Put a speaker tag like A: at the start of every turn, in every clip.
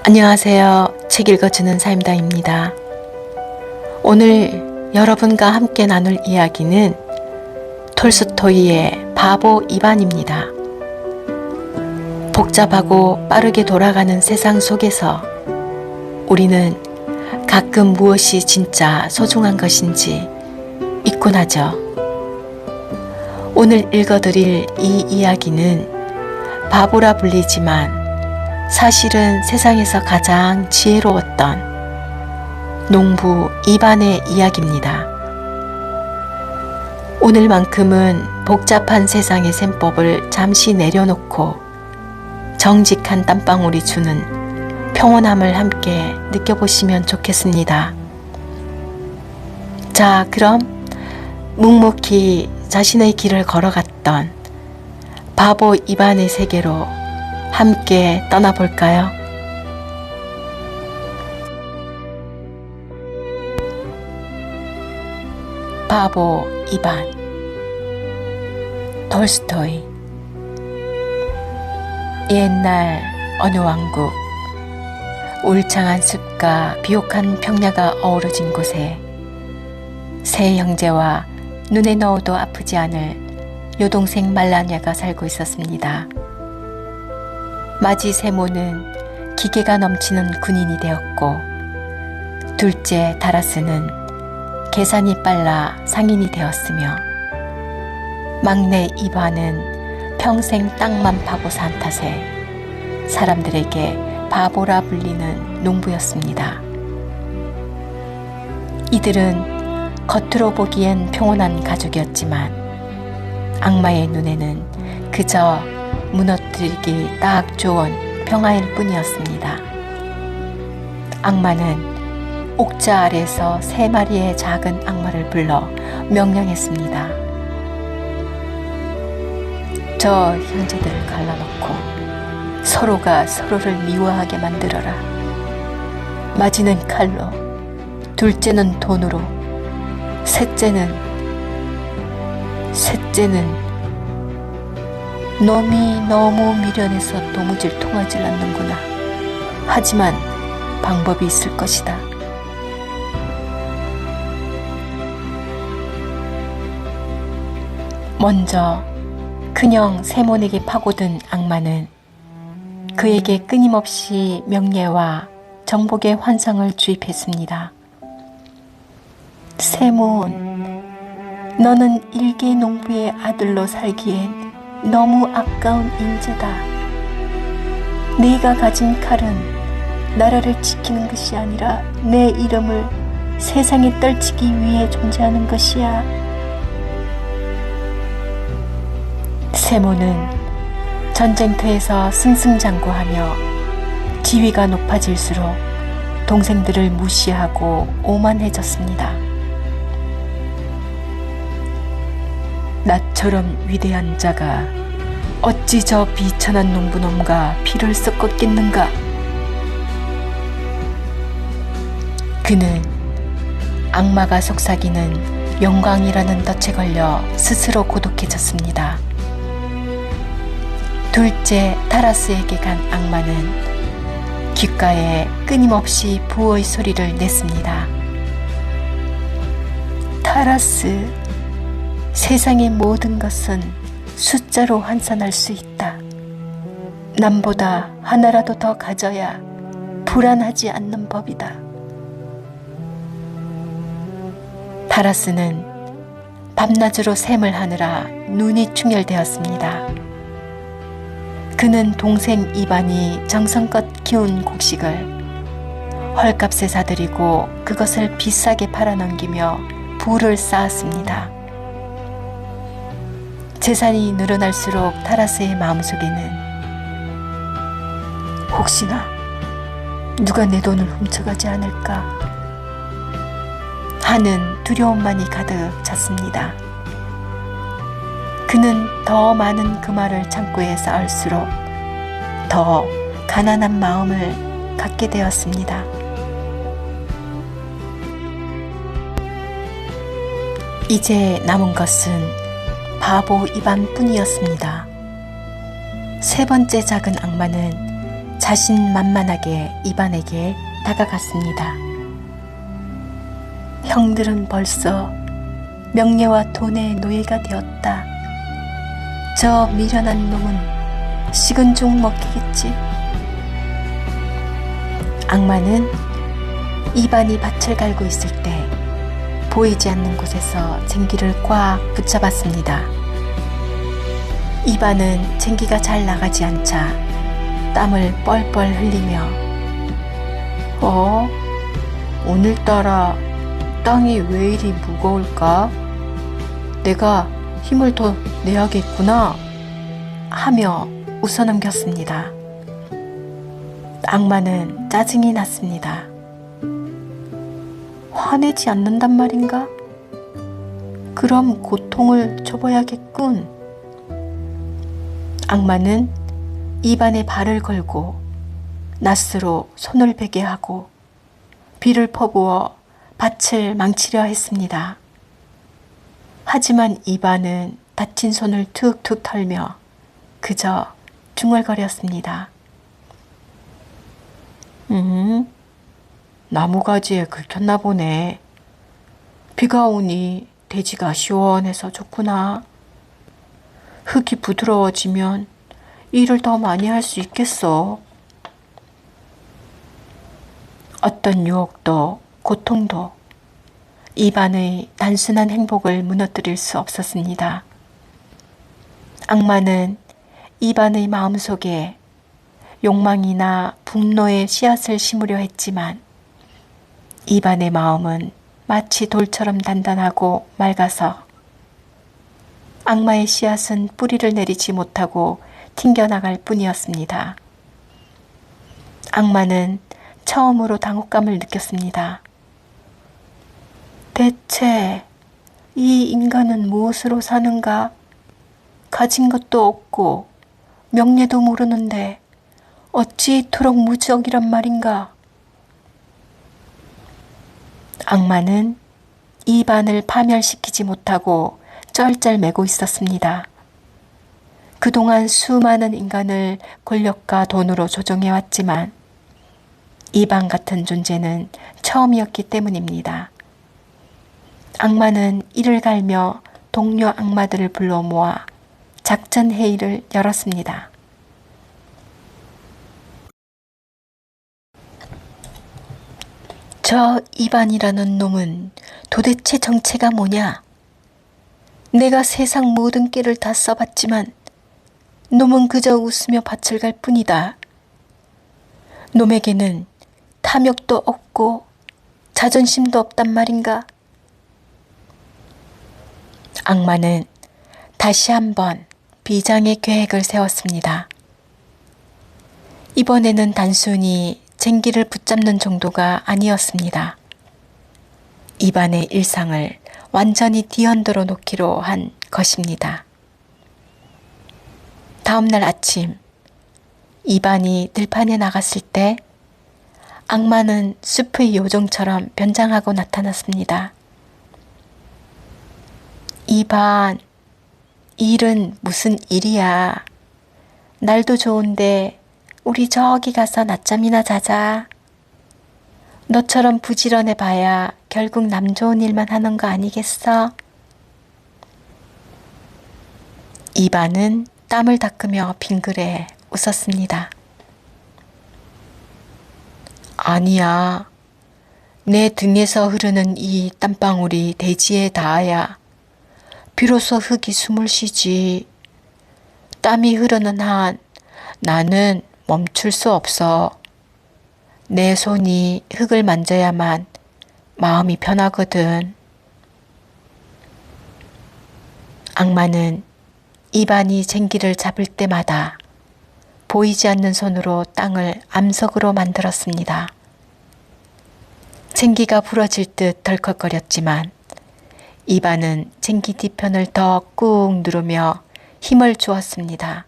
A: 안녕하세요. 책 읽어주는 사임당입니다. 오늘 여러분과 함께 나눌 이야기는 톨스토이의 바보 이반입니다. 복잡하고 빠르게 돌아가는 세상 속에서 우리는 가끔 무엇이 진짜 소중한 것인지 잊곤 하죠. 오늘 읽어드릴 이 이야기는 바보라 불리지만 사실은 세상에서 가장 지혜로웠던 농부 이반의 이야기입니다. 오늘만큼은 복잡한 세상의 셈법을 잠시 내려놓고 정직한 땀방울이 주는 평온함을 함께 느껴보시면 좋겠습니다. 자, 그럼 묵묵히 자신의 길을 걸어갔던 바보 이반의 세계로 함께 떠나볼까요? 바보 이반, 톨스토이. 옛날 어느 왕국, 울창한 숲과 비옥한 평야가 어우러진 곳에 세 형제와 눈에 넣어도 아프지 않을 여동생 말라냐가 살고 있었습니다. 마지 세모는 기계가 넘치는 군인이 되었고, 둘째 다라스는 계산이 빨라 상인이 되었으며, 막내 이반은 평생 땅만 파고 산 탓에 사람들에게 바보라 불리는 농부였습니다. 이들은 겉으로 보기엔 평온한 가족이었지만 악마의 눈에는 그저 무너뜨리기 딱 좋은 평화일 뿐이었습니다. 악마는 옥자 아래에서 3마리의 작은 악마를 불러 명령했습니다. 저 형제들을 갈라놓고 서로가 서로를 미워하게 만들어라. 마지는 칼로, 둘째는 돈으로, 셋째는 놈이 너무 미련해서 도무지 통하지 않는구나. 하지만 방법이 있을 것이다. 먼저 큰형 세몬에게 파고든 악마는 그에게 끊임없이 명예와 정복의 환상을 주입했습니다. 세몬, 너는 일개 농부의 아들로 살기엔 너무 아까운 인재다. 네가 가진 칼은 나라를 지키는 것이 아니라 내 이름을 세상에 떨치기 위해 존재하는 것이야. 세모는 전쟁터에서 승승장구하며 지위가 높아질수록 동생들을 무시하고 오만해졌습니다. 나처럼 위대한 자가 어찌 저 비천한 농부놈과 피를 섞었겠는가? 그는 악마가 속삭이는 영광이라는 덫에 걸려 스스로 고독해졌습니다. 둘째 타라스에게 간 악마는 귓가에 끊임없이 부어의 소리를 냈습니다. 타라스, 세상의 모든 것은 숫자로 환산할 수 있다. 남보다 하나라도 더 가져야 불안하지 않는 법이다. 타라스는 밤낮으로 셈을 하느라 눈이 충혈되었습니다. 그는 동생 이반이 정성껏 키운 곡식을 헐값에 사들이고 그것을 비싸게 팔아넘기며 부를 쌓았습니다. 재산이 늘어날수록 타라스의 마음속에는 혹시나 누가 내 돈을 훔쳐가지 않을까 하는 두려움만이 가득 찼습니다. 그는 더 많은 그 말을 창고에 쌓을수록 더 가난한 마음을 갖게 되었습니다. 이제 남은 것은 바보 이반뿐이었습니다. 세 번째 작은 악마는 자신만만하게 이반에게 다가갔습니다. 형들은 벌써 명예와 돈의 노예가 되었다. 저 미련한 놈은 식은 죽 먹히겠지. 악마는 이반이 밭을 갈고 있을 때 보이지 않는 곳에서 쟁기를 꽉 붙잡았습니다. 이반은 쟁기가 잘 나가지 않자 땀을 뻘뻘 흘리며 오늘따라 땅이 왜 이리 무거울까? 내가 힘을 더 내야겠구나 하며 웃어넘겼습니다. 악마는 짜증이 났습니다. 화내지 않는단 말인가? 그럼 고통을 줘봐야겠군. 악마는 이반에 발을 걸고 낫으로 손을 베게 하고 비를 퍼부어 밭을 망치려 했습니다. 하지만 이반은 다친 손을 툭툭 털며 그저 중얼거렸습니다. 나무가지에 긁혔나 보네. 비가 오니 대지가 시원해서 좋구나. 흙이 부드러워지면 일을 더 많이 할 수 있겠어. 어떤 유혹도 고통도 이반의 단순한 행복을 무너뜨릴 수 없었습니다. 악마는 이반의 마음속에 욕망이나 분노의 씨앗을 심으려 했지만 이반의 마음은 마치 돌처럼 단단하고 맑아서 악마의 씨앗은 뿌리를 내리지 못하고 튕겨나갈 뿐이었습니다. 악마는 처음으로 당혹감을 느꼈습니다. 대체 이 인간은 무엇으로 사는가? 가진 것도 없고 명예도 모르는데 어찌 이토록 무적이란 말인가? 악마는 이반을 파멸시키지 못하고 쩔쩔매고 있었습니다. 그동안 수많은 인간을 권력과 돈으로 조종해왔지만 이반 같은 존재는 처음이었기 때문입니다. 악마는 이를 갈며 동료 악마들을 불러 모아 작전 회의를 열었습니다. 저 이반이라는 놈은 도대체 정체가 뭐냐? 내가 세상 모든 깨를 다 써봤지만 놈은 그저 웃으며 밭을 갈 뿐이다. 놈에게는 탐욕도 없고 자존심도 없단 말인가? 악마는 다시 한번 비장의 계획을 세웠습니다. 이번에는 단순히 쟁기를 붙잡는 정도가 아니었습니다. 이반의 일상을 완전히 뒤흔들어 놓기로 한 것입니다. 다음날 아침, 이반이 들판에 나갔을 때 악마는 숲의 요정처럼 변장하고 나타났습니다. 이반, 일은 무슨 일이야. 날도 좋은데 우리 저기 가서 낮잠이나 자자. 너처럼 부지런해 봐야 결국 남 좋은 일만 하는 거 아니겠어? 이반은 땀을 닦으며 빙그레 웃었습니다. 아니야. 내 등에서 흐르는 이 땀방울이 대지에 닿아야 비로소 흙이 숨을 쉬지. 땀이 흐르는 한 나는 멈출 수 없어. 내 손이 흙을 만져야만 마음이 편하거든. 악마는 이반이 쟁기를 잡을 때마다 보이지 않는 손으로 땅을 암석으로 만들었습니다. 쟁기가 부러질 듯 덜컥거렸지만 이반은 쟁기 뒤편을 더 꾹 누르며 힘을 주었습니다.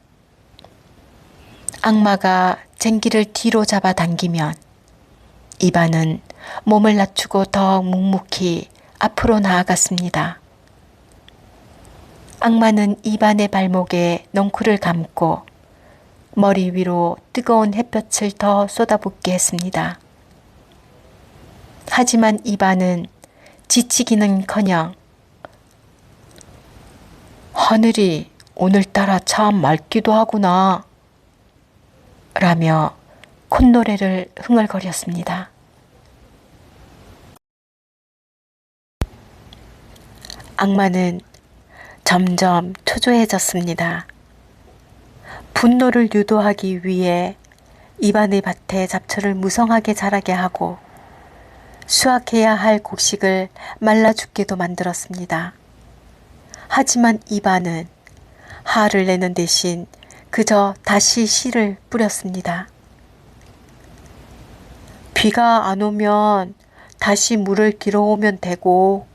A: 악마가 쟁기를 뒤로 잡아 당기면 이반은 몸을 낮추고 더 묵묵히 앞으로 나아갔습니다. 악마는 이반의 발목에 넝쿨을 감고 머리 위로 뜨거운 햇볕을 더 쏟아붓게 했습니다. 하지만 이반은 지치기는커녕 하늘이 오늘따라 참 맑기도 하구나 라며 콧노래를 흥얼거렸습니다. 악마는 점점 초조해졌습니다. 분노를 유도하기 위해 이반의 밭에 잡초를 무성하게 자라게 하고 수확해야 할 곡식을 말라 죽게도 만들었습니다. 하지만 이반은 화를 내는 대신 그저 다시 씨를 뿌렸습니다. 비가 안 오면 다시 물을 길어오면 되고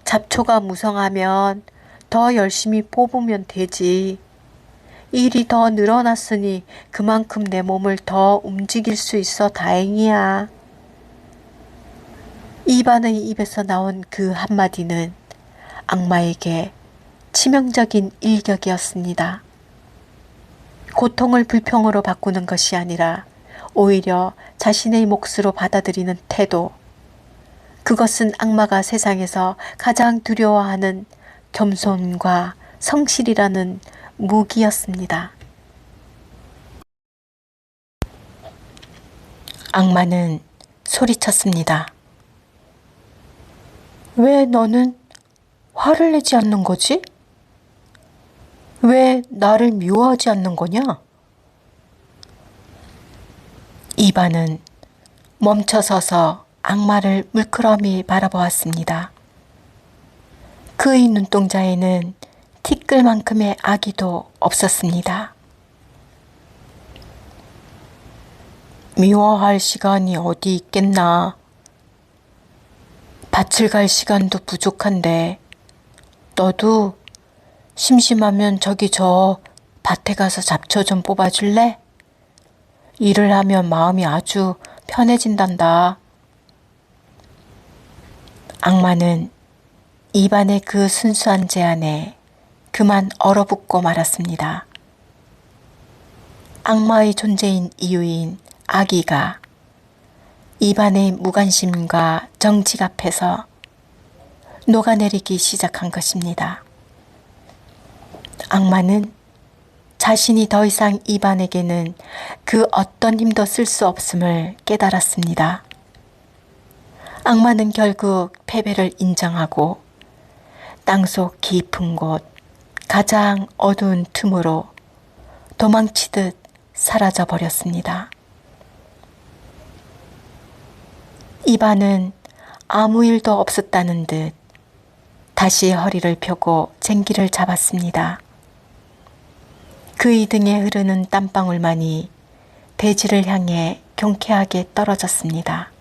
A: 잡초가 무성하면 더 열심히 뽑으면 되지. 일이 더 늘어났으니 그만큼 내 몸을 더 움직일 수 있어 다행이야. 이반의 입에서 나온 그 한마디는 악마에게 치명적인 일격이었습니다. 고통을 불평으로 바꾸는 것이 아니라 오히려 자신의 몫으로 받아들이는 태도. 그것은 악마가 세상에서 가장 두려워하는 겸손과 성실이라는 무기였습니다. 악마는 소리쳤습니다. 왜 너는 화를 내지 않는 거지? 왜 나를 미워하지 않는 거냐? 이반은 멈춰서서 악마를 물끄러미 바라보았습니다. 그의 눈동자에는 티끌만큼의 악의도 없었습니다. 미워할 시간이 어디 있겠나. 밭을 갈 시간도 부족한데 너도 심심하면 저기 저 밭에 가서 잡초 좀 뽑아줄래? 일을 하면 마음이 아주 편해진단다. 악마는 이반의 그 순수한 제안에 그만 얼어붙고 말았습니다. 악마의 존재인 이유인 악의가 이반의 무관심과 정직 앞에서 녹아내리기 시작한 것입니다. 악마는 자신이 더 이상 이반에게는 그 어떤 힘도 쓸 수 없음을 깨달았습니다. 악마는 결국 패배를 인정하고 땅속 깊은 곳 가장 어두운 틈으로 도망치듯 사라져 버렸습니다. 이반은 아무 일도 없었다는 듯 다시 허리를 펴고 쟁기를 잡았습니다. 그의 등에 흐르는 땀방울만이 대지를 향해 경쾌하게 떨어졌습니다.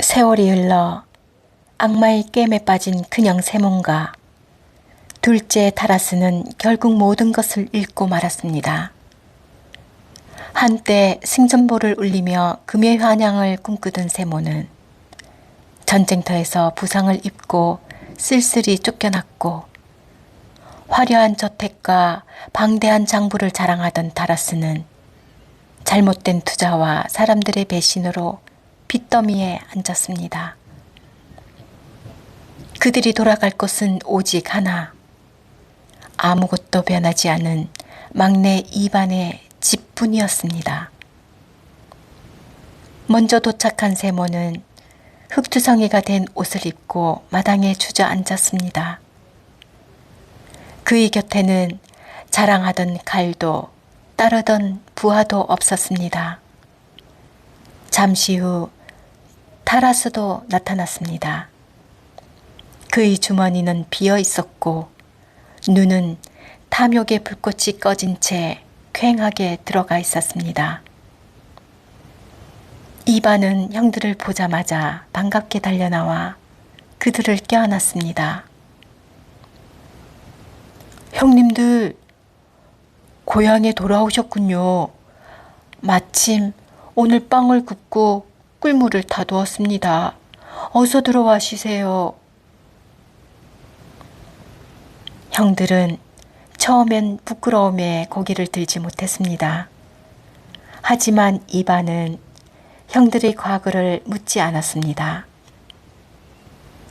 A: 세월이 흘러 악마의 꿰매 빠진 그냥 세몬과 둘째 타라스는 결국 모든 것을 잃고 말았습니다. 한때 승전보를 울리며 금의 환향을 꿈꾸던 세몬은 전쟁터에서 부상을 입고 쓸쓸히 쫓겨났고 화려한 저택과 방대한 장부를 자랑하던 타라스는 잘못된 투자와 사람들의 배신으로 빚더미에 앉았습니다. 그들이 돌아갈 곳은 오직 하나, 아무것도 변하지 않은 막내 이반의 집뿐이었습니다. 먼저 도착한 세모는 흙투성이가 된 옷을 입고 마당에 주저앉았습니다. 그의 곁에는 자랑하던 칼도 따르던 부하도 없었습니다. 잠시 후 타라스도 나타났습니다. 그의 주머니는 비어 있었고 눈은 탐욕의 불꽃이 꺼진 채 퀭하게 들어가 있었습니다. 이반은 형들을 보자마자 반갑게 달려나와 그들을 껴안았습니다. 형님들, 고향에 돌아오셨군요. 마침 오늘 빵을 굽고 꿀물을 다두었습니다. 어서 들어와 쉬세요. 형들은 처음엔 부끄러움에 고개를 들지 못했습니다. 하지만 이반은 형들의 과거를 묻지 않았습니다.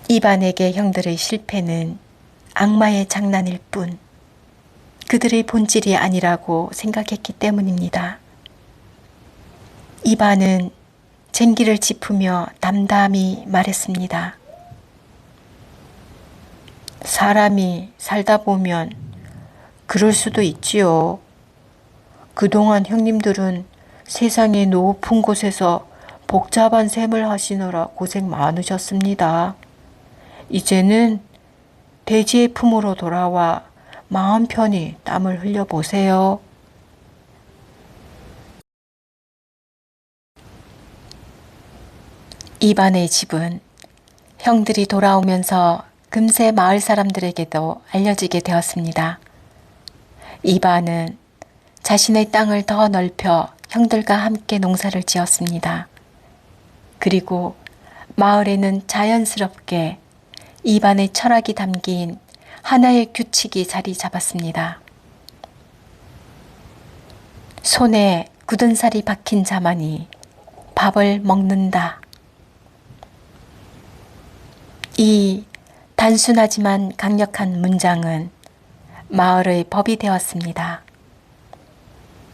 A: 이반에게 형들의 실패는 악마의 장난일 뿐 그들의 본질이 아니라고 생각했기 때문입니다. 이반은 쟁기를 짚으며 담담히 말했습니다. 사람이 살다 보면 그럴 수도 있지요. 그동안 형님들은 세상의 높은 곳에서 복잡한 셈을 하시느라 고생 많으셨습니다. 이제는 대지의 품으로 돌아와 마음 편히 땀을 흘려보세요. 이반의 집은 형들이 돌아오면서 금세 마을 사람들에게도 알려지게 되었습니다. 이반은 자신의 땅을 더 넓혀 형들과 함께 농사를 지었습니다. 그리고 마을에는 자연스럽게 이반의 철학이 담긴 하나의 규칙이 자리 잡았습니다. 손에 굳은 살이 박힌 자만이 밥을 먹는다. 이 단순하지만 강력한 문장은 마을의 법이 되었습니다.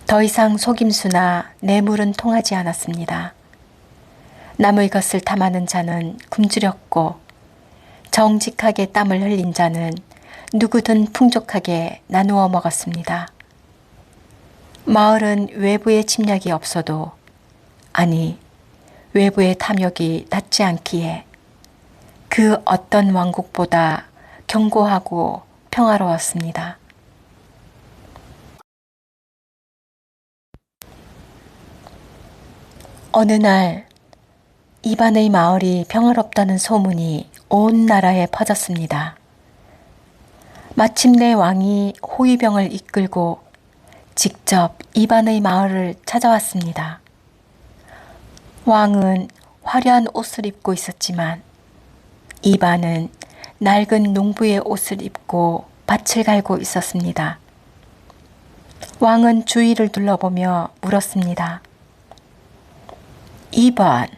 A: 더 이상 속임수나 뇌물은 통하지 않았습니다. 남의 것을 탐하는 자는 굶주렸고 정직하게 땀을 흘린 자는 누구든 풍족하게 나누어 먹었습니다. 마을은 외부의 침략이 없어도, 아니 외부의 탐욕이 닿지 않기에 그 어떤 왕국보다 견고하고 평화로웠습니다. 어느 날 이반의 마을이 평화롭다는 소문이 온 나라에 퍼졌습니다. 마침내 왕이 호위병을 이끌고 직접 이반의 마을을 찾아왔습니다. 왕은 화려한 옷을 입고 있었지만 이반은 낡은 농부의 옷을 입고 밭을 갈고 있었습니다. 왕은 주위를 둘러보며 물었습니다. 이반,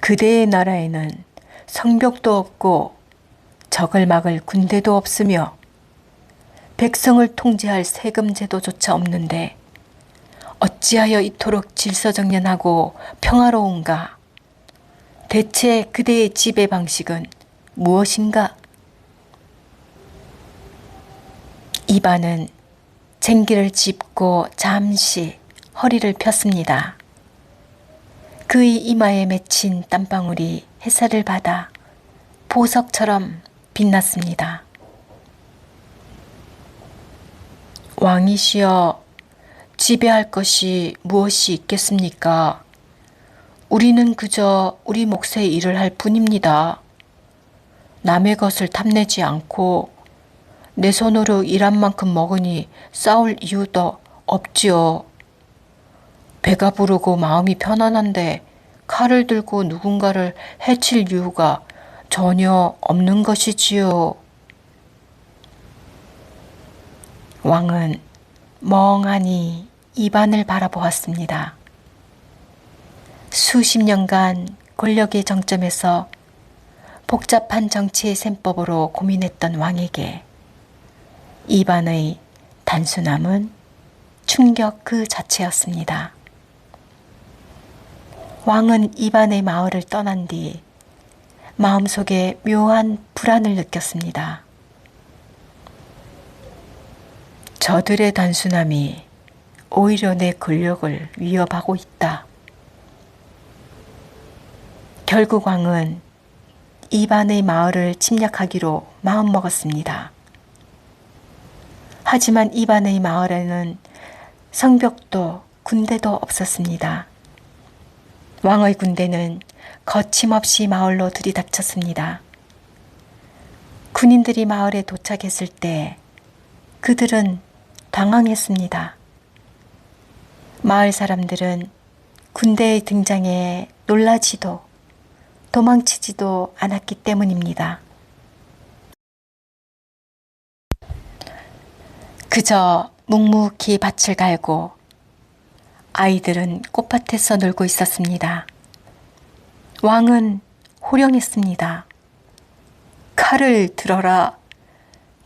A: 그대의 나라에는 성벽도 없고 적을 막을 군대도 없으며 백성을 통제할 세금 제도조차 없는데 어찌하여 이토록 질서정연하고 평화로운가? 대체 그대의 지배 방식은 무엇인가? 이반은 쟁기를 짚고 잠시 허리를 폈습니다. 그의 이마에 맺힌 땀방울이 햇살을 받아 보석처럼 빛났습니다. 왕이시여, 지배할 것이 무엇이 있겠습니까? 우리는 그저 우리 몫의 일을 할 뿐입니다. 남의 것을 탐내지 않고 내 손으로 일한 만큼 먹으니 싸울 이유도 없지요. 배가 부르고 마음이 편안한데 칼을 들고 누군가를 해칠 이유가 전혀 없는 것이지요. 왕은 멍하니 이반을 바라보았습니다. 수십 년간 권력의 정점에서 복잡한 정치의 셈법으로 고민했던 왕에게 이반의 단순함은 충격 그 자체였습니다. 왕은 이반의 마을을 떠난 뒤 마음속에 묘한 불안을 느꼈습니다. 저들의 단순함이 오히려 내 권력을 위협하고 있다. 결국 왕은 이반의 마을을 침략하기로 마음먹었습니다. 하지만 이반의 마을에는 성벽도 군대도 없었습니다. 왕의 군대는 거침없이 마을로 들이닥쳤습니다. 군인들이 마을에 도착했을 때 그들은 당황했습니다. 마을 사람들은 군대의 등장에 놀라지도 도망치지도 않았기 때문입니다. 그저 묵묵히 밭을 갈고 아이들은 꽃밭에서 놀고 있었습니다. 왕은 호령했습니다. 칼을 들어라.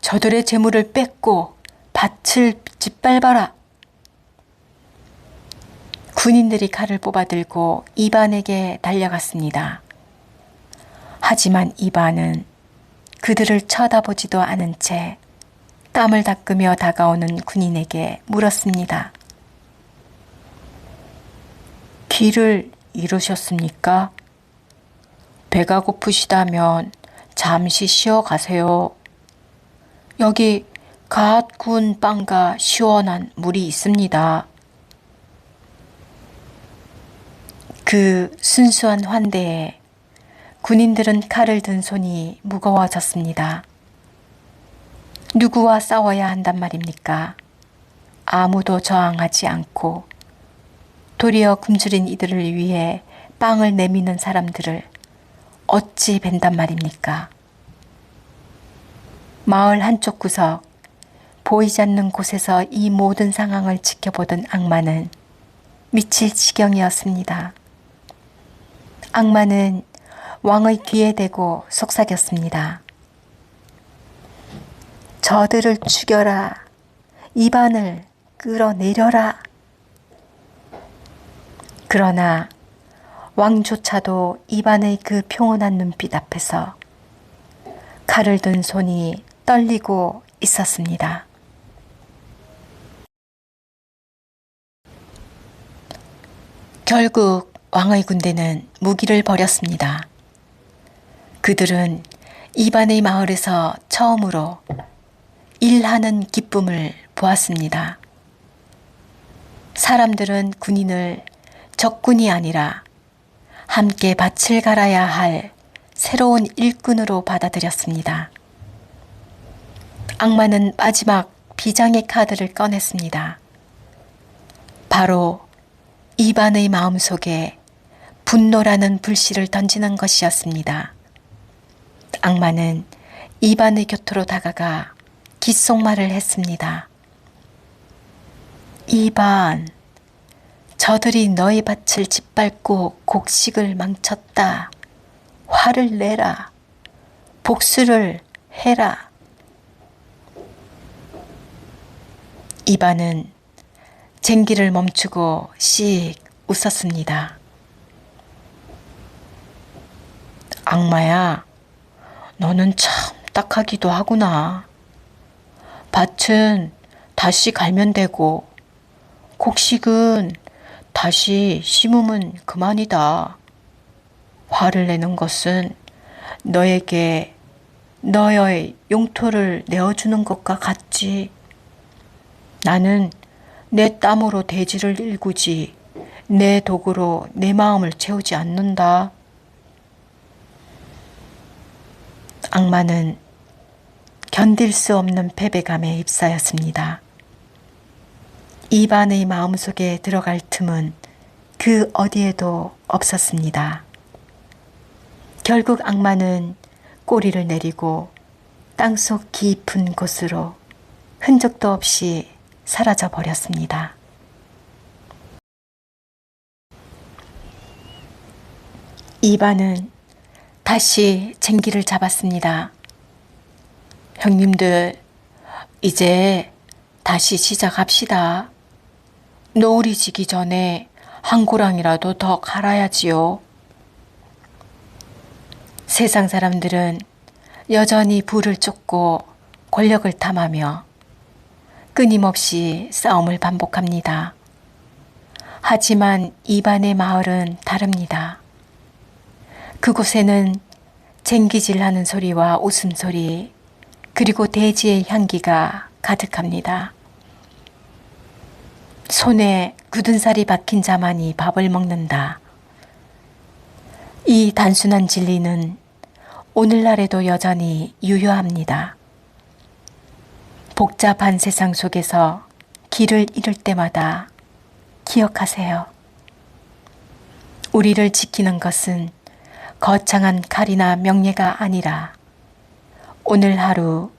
A: 저들의 재물을 뺏고 밭을 짓밟아라. 군인들이 칼을 뽑아들고 이반에게 달려갔습니다. 하지만 이반은 그들을 쳐다보지도 않은 채 땀을 닦으며 다가오는 군인에게 물었습니다. 길을 잃으셨습니까? 배가 고프시다면 잠시 쉬어 가세요. 여기 갓 구운 빵과 시원한 물이 있습니다. 그 순수한 환대에 군인들은 칼을 든 손이 무거워졌습니다. 누구와 싸워야 한단 말입니까? 아무도 저항하지 않고 도리어 굶주린 이들을 위해 빵을 내미는 사람들을 어찌 뵌단 말입니까? 마을 한쪽 구석, 보이지 않는 곳에서 이 모든 상황을 지켜보던 악마는 미칠 지경이었습니다. 악마는 왕의 귀에 대고 속삭였습니다. 저들을 죽여라. 이반을 끌어내려라. 그러나 왕조차도 이반의 그 평온한 눈빛 앞에서 칼을 든 손이 떨리고 있었습니다. 결국 왕의 군대는 무기를 버렸습니다. 그들은 이반의 마을에서 처음으로 일하는 기쁨을 보았습니다. 사람들은 군인을 적군이 아니라 함께 밭을 갈아야 할 새로운 일꾼으로 받아들였습니다. 악마는 마지막 비장의 카드를 꺼냈습니다. 바로 이반의 마음속에 분노라는 불씨를 던지는 것이었습니다. 악마는 이반의 곁으로 다가가 귓속말을 했습니다. 이반, 저들이 너희 밭을 짓밟고 곡식을 망쳤다. 화를 내라. 복수를 해라. 이반은 쟁기를 멈추고 씩 웃었습니다. 악마야, 너는 참 딱하기도 하구나. 밭은 다시 갈면 되고 곡식은 다시 심으면 그만이다. 화를 내는 것은 너에게 너의 용토를 내어주는 것과 같지. 나는 내 땀으로 대지를 일구지 내 도구로 내 마음을 채우지 않는다. 악마는 견딜 수 없는 패배감에 휩싸였습니다. 이반의 마음속에 들어갈 틈은 그 어디에도 없었습니다. 결국 악마는 꼬리를 내리고 땅속 깊은 곳으로 흔적도 없이 사라져 버렸습니다. 이반은 다시 쟁기를 잡았습니다. 형님들, 이제 다시 시작합시다. 노을이 지기 전에 한 고랑이라도 더 갈아야지요. 세상 사람들은 여전히 부를 쫓고 권력을 탐하며 끊임없이 싸움을 반복합니다. 하지만 이반의 마을은 다릅니다. 그곳에는 쟁기질하는 소리와 웃음소리, 그리고 대지의 향기가 가득합니다. 손에 굳은 살이 박힌 자만이 밥을 먹는다. 이 단순한 진리는 오늘날에도 여전히 유효합니다. 복잡한 세상 속에서 길을 잃을 때마다 기억하세요. 우리를 지키는 것은 거창한 칼이나 명예가 아니라 오늘 하루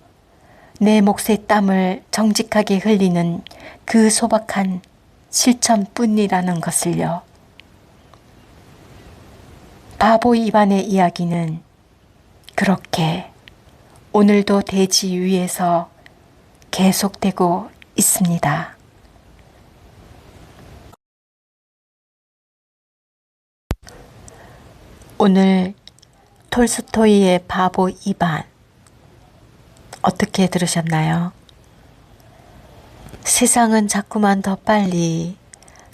A: 내 몫의 땀을 정직하게 흘리는 그 소박한 실천뿐이라는 것을요. 바보 이반의 이야기는 그렇게 오늘도 대지 위에서 계속되고 있습니다. 오늘 톨스토이의 바보 이반 어떻게 들으셨나요? 세상은 자꾸만 더 빨리,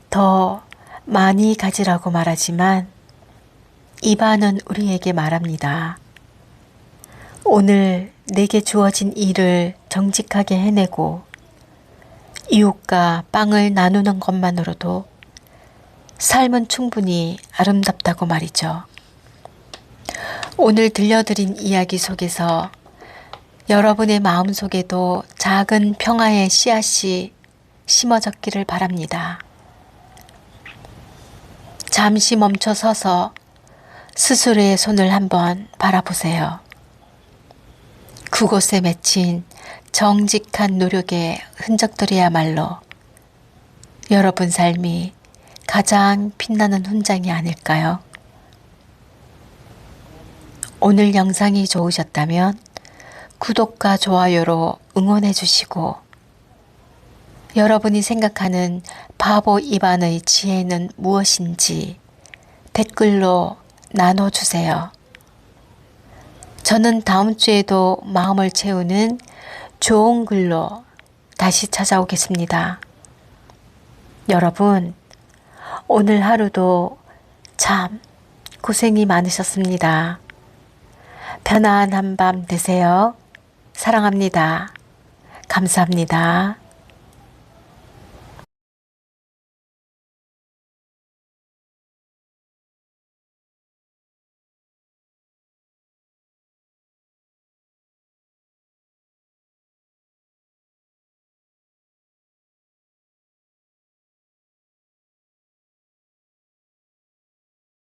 A: 더 많이 가지라고 말하지만 이반은 우리에게 말합니다. 오늘 내게 주어진 일을 정직하게 해내고 이웃과 빵을 나누는 것만으로도 삶은 충분히 아름답다고 말이죠. 오늘 들려드린 이야기 속에서 여러분의 마음속에도 작은 평화의 씨앗이 심어졌기를 바랍니다. 잠시 멈춰 서서 스스로의 손을 한번 바라보세요. 그곳에 맺힌 정직한 노력의 흔적들이야말로 여러분 삶이 가장 빛나는 훈장이 아닐까요? 오늘 영상이 좋으셨다면 구독과 좋아요로 응원해 주시고 여러분이 생각하는 바보 이반의 지혜는 무엇인지 댓글로 나눠주세요. 저는 다음 주에도 마음을 채우는 좋은 글로 다시 찾아오겠습니다. 여러분, 오늘 하루도 참 고생이 많으셨습니다. 편안한 밤 되세요. 사랑합니다. 감사합니다.